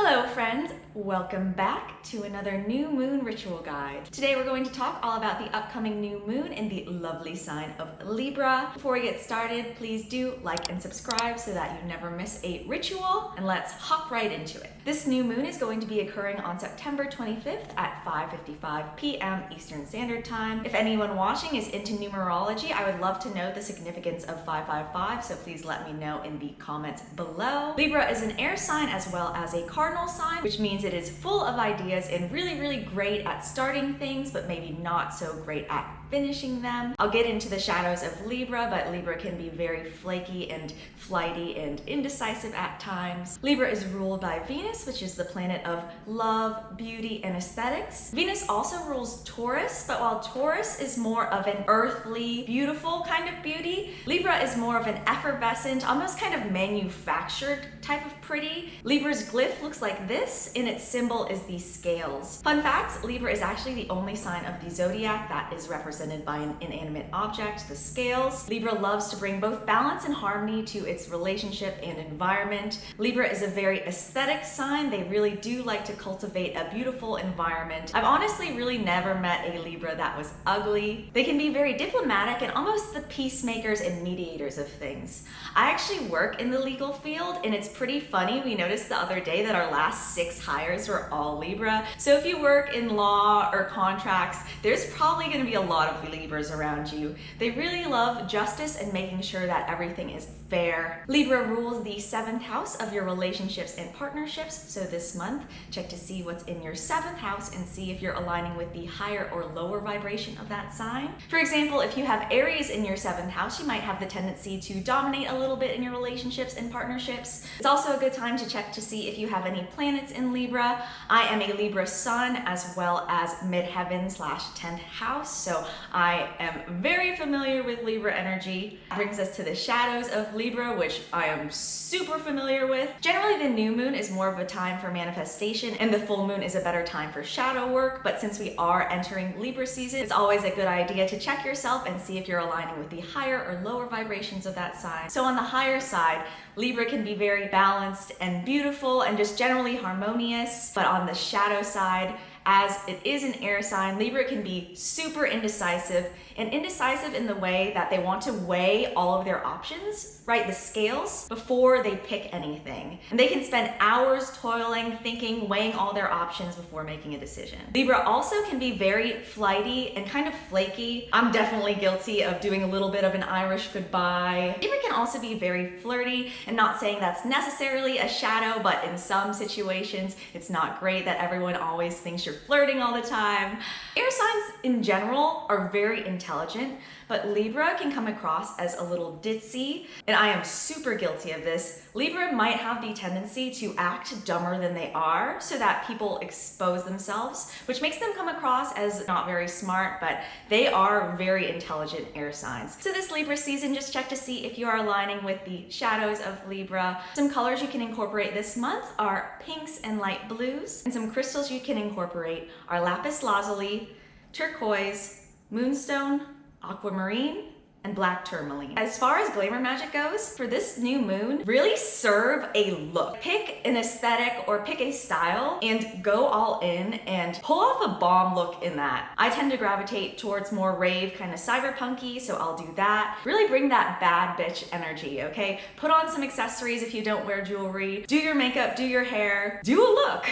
Hello friends, welcome back to another new moon ritual guide. Today we're going to talk all about the upcoming new moon in the lovely sign of Libra. Before we get started, please do like and subscribe so that you never miss a ritual, and let's hop right into it. This new moon is going to be occurring on September 25th at 5:55 p.m. Eastern Standard Time. If anyone watching is into numerology, I would love to know the significance of 555, so please let me know in the comments below. Libra is an air sign as well as a cardinal sign, which means it is full of ideas and really great at starting things, but maybe not so great at finishing them. I'll get into the shadows of Libra, but Libra can be very flaky and flighty and indecisive at times. Libra is ruled by Venus, which is the planet of love, beauty, and aesthetics. Venus also rules Taurus, but while Taurus is more of an earthly, beautiful kind of beauty, Libra is more of an effervescent, almost kind of manufactured type of pretty. Libra's glyph looks like this, and its symbol is the scales. Fun fact, Libra is actually the only sign of the zodiac that is represented by an inanimate object, the scales. Libra loves to bring both balance and harmony to its relationship and environment. Libra is a very aesthetic sign. They really do like to cultivate a beautiful environment. I've honestly really never met a Libra that was ugly. They can be very diplomatic and almost the peacemakers and mediators of things. I actually work in the legal field, and it's pretty funny. We noticed the other day that our last 6 hires were all Libra. So if you work in law or contracts, there's probably going to be a lot of Libras around you. They really love justice and making sure that everything is fair. Libra rules the 7th house of your relationships and partnerships. So this month, check to see what's in your 7th house and see if you're aligning with the higher or lower vibration of that sign. For example, if you have Aries in your 7th house, you might have the tendency to dominate a little bit in your relationships and partnerships. It's also a good time to check to see if you have any planets in Libra. I am a Libra sun as well as midheaven/10th house, so I am very familiar with Libra energy. That brings us to the shadows of Libra, which I am super familiar with. Generally, the new moon is more of a time for manifestation, and the full moon is a better time for shadow work, but since we are entering Libra season, it's always a good idea to check yourself and see if you're aligning with the higher or lower vibrations of that sign. So on the higher side, Libra can be very balanced and beautiful and just generally harmonious, but on the shadow side, as it is an air sign, Libra can be super indecisive, and indecisive in the way that they want to weigh all of their options, right? The scales, before they pick anything. And they can spend hours toiling, thinking, weighing all their options before making a decision. Libra also can be very flighty and kind of flaky. I'm definitely guilty of doing a little bit of an Irish goodbye. Libra can also be very flirty, and not saying that's necessarily a shadow, but in some situations, it's not great that everyone always thinks you're flirting all the time. Air signs in general are very intelligent, but Libra can come across as a little ditzy, and I am super guilty of this. Libra might have the tendency to act dumber than they are so that people expose themselves, which makes them come across as not very smart, but they are very intelligent air signs. So this Libra season, just check to see if you are aligning with the shadows of Libra. Some colors you can incorporate this month are pinks and light blues, and some crystals you can incorporate are lapis lazuli, turquoise, moonstone, aquamarine, and black tourmaline. As far as glamour magic goes, for this new moon, really serve a look. Pick an aesthetic or pick a style and go all in and pull off a bomb look in that. I tend to gravitate towards more rave, kind of cyberpunky, so I'll do that. Really bring that bad bitch energy, okay? Put on some accessories if you don't wear jewelry. Do your makeup, do your hair, do a look.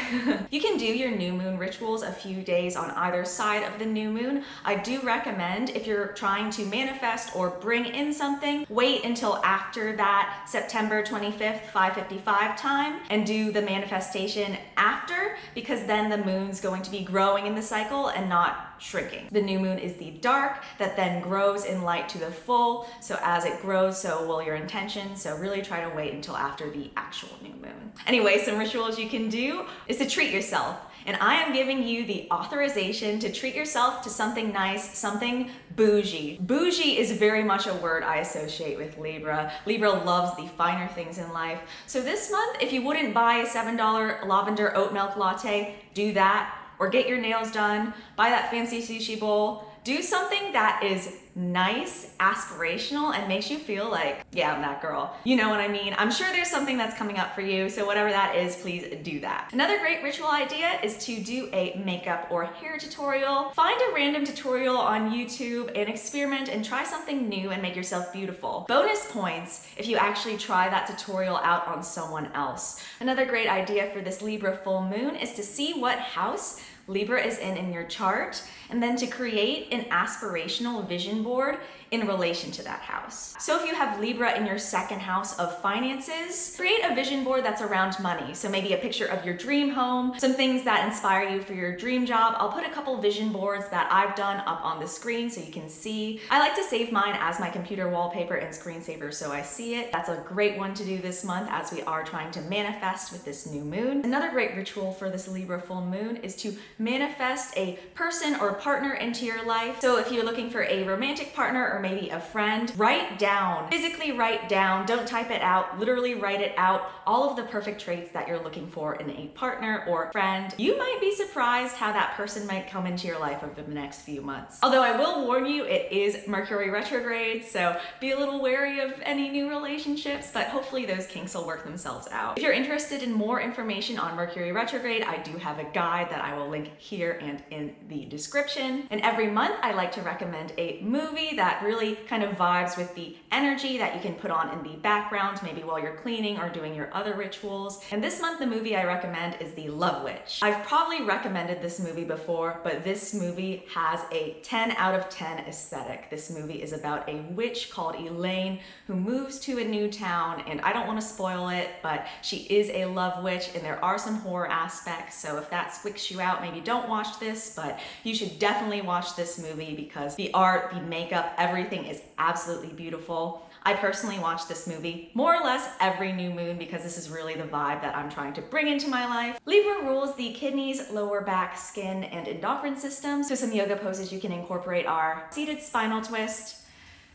You can do your new moon rituals a few days on either side of the new moon. I do recommend, if you're trying to manifest or bring in something, wait until after that September 25th, 5:55 time and do the manifestation after, because then the moon's going to be growing in the cycle and not shrinking. The new moon is the dark that then grows in light to the full. So as it grows, so will your intention. So really try to wait until after the actual new moon. Anyway, some rituals you can do is to treat yourself. And I am giving you the authorization to treat yourself to something nice, something bougie. Bougie is very much a word I associate with Libra. Libra loves the finer things in life. So this month, if you wouldn't buy a $7 lavender oat milk latte, do that. Or get your nails done, buy that fancy sushi bowl. Do something that is nice, aspirational, and makes you feel like, yeah, I'm that girl. You know what I mean? I'm sure there's something that's coming up for you, so whatever that is, please do that. Another great ritual idea is to do a makeup or hair tutorial. Find a random tutorial on YouTube and experiment and try something new and make yourself beautiful. Bonus points if you actually try that tutorial out on someone else. Another great idea for this Libra full moon is to see what house Libra is in your chart, and then to create an aspirational vision board in relation to that house. So if you have Libra in your second house of finances, create a vision board that's around money. So maybe a picture of your dream home, some things that inspire you for your dream job. I'll put a couple vision boards that I've done up on the screen so you can see. I like to save mine as my computer wallpaper and screensaver so I see it. That's a great one to do this month as we are trying to manifest with this new moon. Another great ritual for this Libra full moon is to manifest a person or partner into your life. So if you're looking for a romantic partner or maybe a friend, write down, physically write down, don't type it out, literally write it out, all of the perfect traits that you're looking for in a partner or friend. You might be surprised how that person might come into your life over the next few months. Although I will warn you, it is Mercury retrograde, so be a little wary of any new relationships, but hopefully those kinks will work themselves out. If you're interested in more information on Mercury retrograde, I do have a guide that I will link here and in the description. And every month I like to recommend a movie that really kind of vibes with the energy that you can put on in the background, maybe while you're cleaning or doing your other rituals. And this month the movie I recommend is The Love Witch. I've probably recommended this movie before, but this movie has a 10 out of 10 aesthetic. This movie is about a witch called Elaine who moves to a new town, and I don't want to spoil it, but she is a love witch and there are some horror aspects, so if that squicks you out, maybe don't watch this, but you should definitely watch this movie because the art, the makeup, everything is absolutely beautiful. I personally watch this movie more or less every new moon because this is really the vibe that I'm trying to bring into my life. Libra rules the kidneys, lower back, skin, and endocrine system. So some yoga poses you can incorporate are seated spinal twist,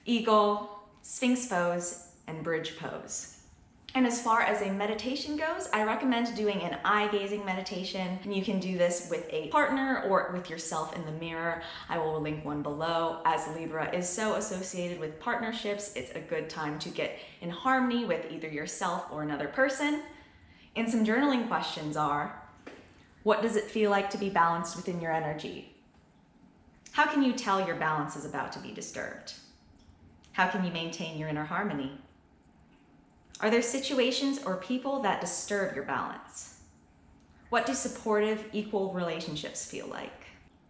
eagle, sphinx pose, and bridge pose. And as far as a meditation goes, I recommend doing an eye-gazing meditation. And you can do this with a partner or with yourself in the mirror. I will link one below. As Libra is so associated with partnerships, it's a good time to get in harmony with either yourself or another person. And some journaling questions are, what does it feel like to be balanced within your energy? How can you tell your balance is about to be disturbed? How can you maintain your inner harmony? Are there situations or people that disturb your balance? What do supportive, equal relationships feel like?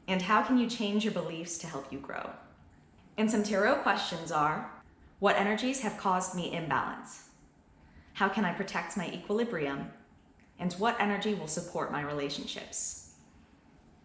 And how can you change your beliefs to help you grow? And some tarot questions are, what energies have caused me imbalance? How can I protect my equilibrium? And what energy will support my relationships?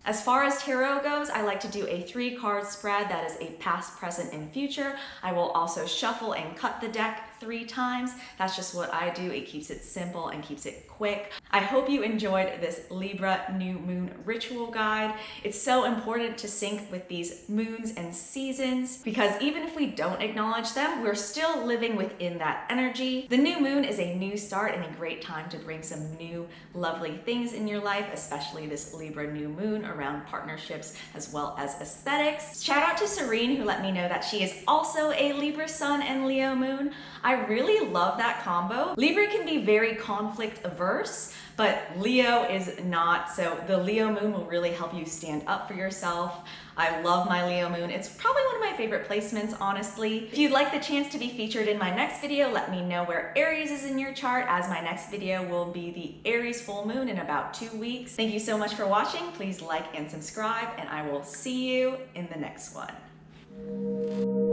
As far as tarot goes, I like to do a 3-card spread that is a past, present, and future. I will also shuffle and cut the deck 3 times. That's just what I do. It keeps it simple and keeps it quick. I hope you enjoyed this Libra new moon ritual guide. It's so important to sync with these moons and seasons because even if we don't acknowledge them, we're still living within that energy. The new moon is a new start and a great time to bring some new lovely things in your life, especially this Libra new moon around partnerships as well as aesthetics. Shout out to Serene who let me know that she is also a Libra sun and Leo moon. I really love that combo. Libra can be very conflict averse, but Leo is not, so the Leo moon will really help you stand up for yourself. I love my Leo moon. It's probably one of my favorite placements, honestly. If you'd like the chance to be featured in my next video, let me know where Aries is in your chart, as my next video will be the Aries full moon in about 2 weeks. Thank you so much for watching. Please like and subscribe, and I will see you in the next one.